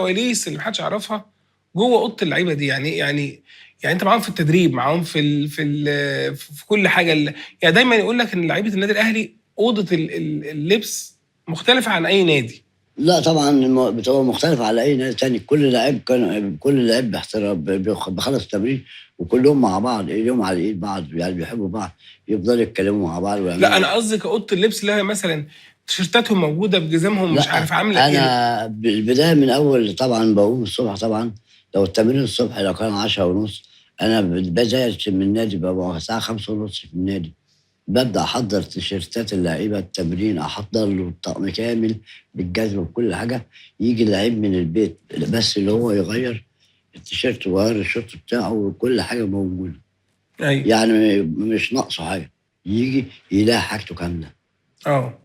كواليس اللي محدش يعرفها جوه اوضه اللعيبه دي. يعني انت معاهم في التدريب، معاهم في كل حاجه يعني دايما يقول لك ان لعيبه النادي الاهلي اوضه اللبس مختلفه عن اي نادي. لا طبعا بتبقى مختلف على اي نادي تاني. كل لعيب باحترام بخلص التمرين وكلهم مع بعض، ايديهم على ايد بعض، يعني بيحبوا بعض، يفضلوا يتكلموا مع بعض لا ويعملوا. انا قصدي كاوضه اللبس اللي هي مثلا تيشيرتاتهم موجوده بجزامهم مش لا عارف عامله يعني. انا بالبدايه من اول طبعا بقوم الصبح طبعا. لو التمرين الصبح لو كان 10:30، انا بدايه من النادي ببقى الساعه 5:30 في النادي. ببدأ أحضّر تيشيرتات اللعيبة التمرين، أحضّر له الطقم كامل بالجزمة بكل حاجة. ييجي اللعيب من البيت بس اللي هو يغيّر التيشيرت ويغيّر الشورت بتاعه وكل حاجة موجودة، ايوه. يعني مش ناقصه حاجة. ييجي يلاقي حاجته كاملة. اه.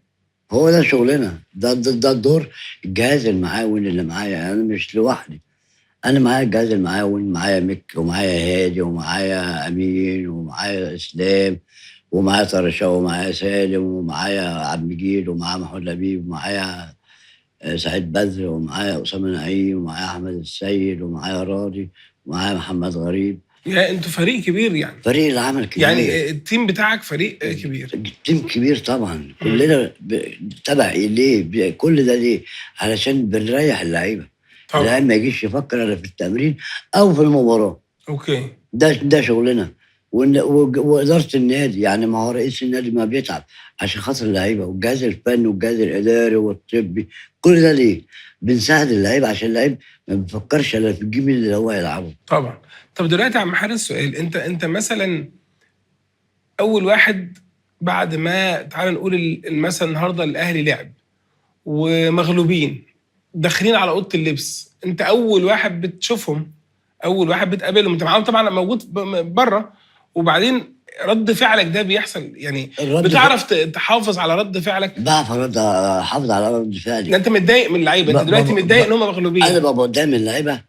هو ده شغلنا، ده الدور الجهاز المعاون اللي معايا، أنا مش لوحدي. أنا معايا الجهاز المعاون، معايا مِك ومعايا هادي ومعايا أمين ومعايا إسلام ومعايا طرشة ومعايا سالم ومعايا عبد المجيد ومعايا محمود لبيب ومعايا سعيد بدر ومعايا أسامة نعيم ومعايا أحمد السيد ومعايا راضي ومعايا محمد غريب. يا انتوا فريق كبير يعني. فريق العمل كبير. يعني التيم بتاعك فريق كبير. تيم كبير طبعا، امم. كلنا تبع ليه كل ده ليه؟ علشان بنريح اللعيبة. اللعيب طبعا. ما يجيش يفكر إلا في التمرين أو في المباراة. اوكي. ده شغلنا. وإدارة النادي، يعني ما هو رئيس النادي ما بيتعب عشان خاطر اللعيبة والجهاز الفني والجهاز الإداري والطبي. كل ده ليه؟ بنساعد اللعيبة عشان اللعيب ما بيفكرش إلا في الجيم اللي هو يلعبه. طبعا. طب دلوقتي يا عم حارس سؤال، انت مثلا اول واحد بعد ما تعال نقول مثلا النهارده الاهلي لعب ومغلوبين داخلين على اوضه اللبس، انت اول واحد بتشوفهم، اول واحد بتقابلهم، انت معاهم طبعا موجود بره، وبعدين رد فعلك ده بيحصل يعني؟ الرد بتعرف تحافظ على رد فعلك؟ بعرف أحافظ على رد ده فعلي. انت متضايق من اللعيبه، ب... انت ب... دلوقتي ب... متضايق ان هم أنا مغلوبين. ببقى قدام اللعيبة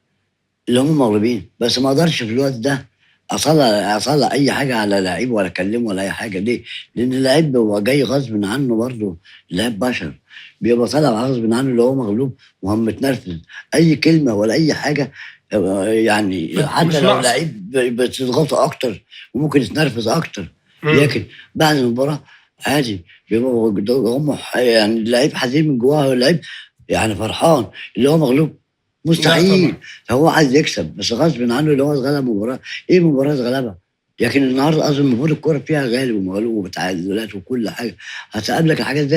اللي هم مغلوبين، بس ما اقدرش في الوقت ده اصلح اي حاجه على لعيب ولا اكلمه ولا اي حاجه. ليه؟ لان اللعيب بيبقى جاي غصب عنه برضه. اللعيب بشر، بيبقى طالع غصب عنه اللي هو مغلوب وهو متنرفز. اي كلمه ولا اي حاجه يعني حتى مش لو ناقصه. لعيب بتضغطه اكتر وممكن يتنرفز اكتر. امم. لكن بعد المباراه عادي بيبقى هم يعني اللعيب حزين من جواه، اللعيب يعني فرحان اللي هو مغلوب. لا طبعا. مستحيل. هو عايز يكسب بس غصب عنه اللي هو اتغلب مباراه. ايه مباراه اتغلبها؟ لكن النهارده اظن المفروض الكوره فيها غالب ومغلوب وتعادلات وكل حاجه. هتقابلك حاجات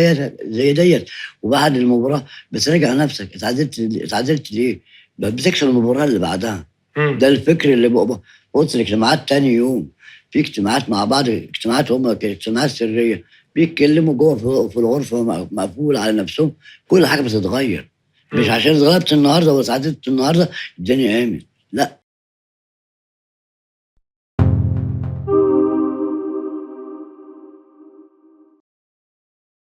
زي ديت. وبعد المباراه بتراجع نفسك، اتعادلت ليه؟ بتكسب المباراه اللي بعدها. ده امم. الفكر اللي بقى. قلت الاجتماعات تاني يوم، في اجتماعات مع بعض، اجتماعات هم اجتماعات سريه، بيتكلموا جوه في الغرفه مقفول على نفسهم. كل حاجه بتتغير. مش امم. عشان اتغلبت النهارده واتعادلت النهارده الدنيا قامت. لا،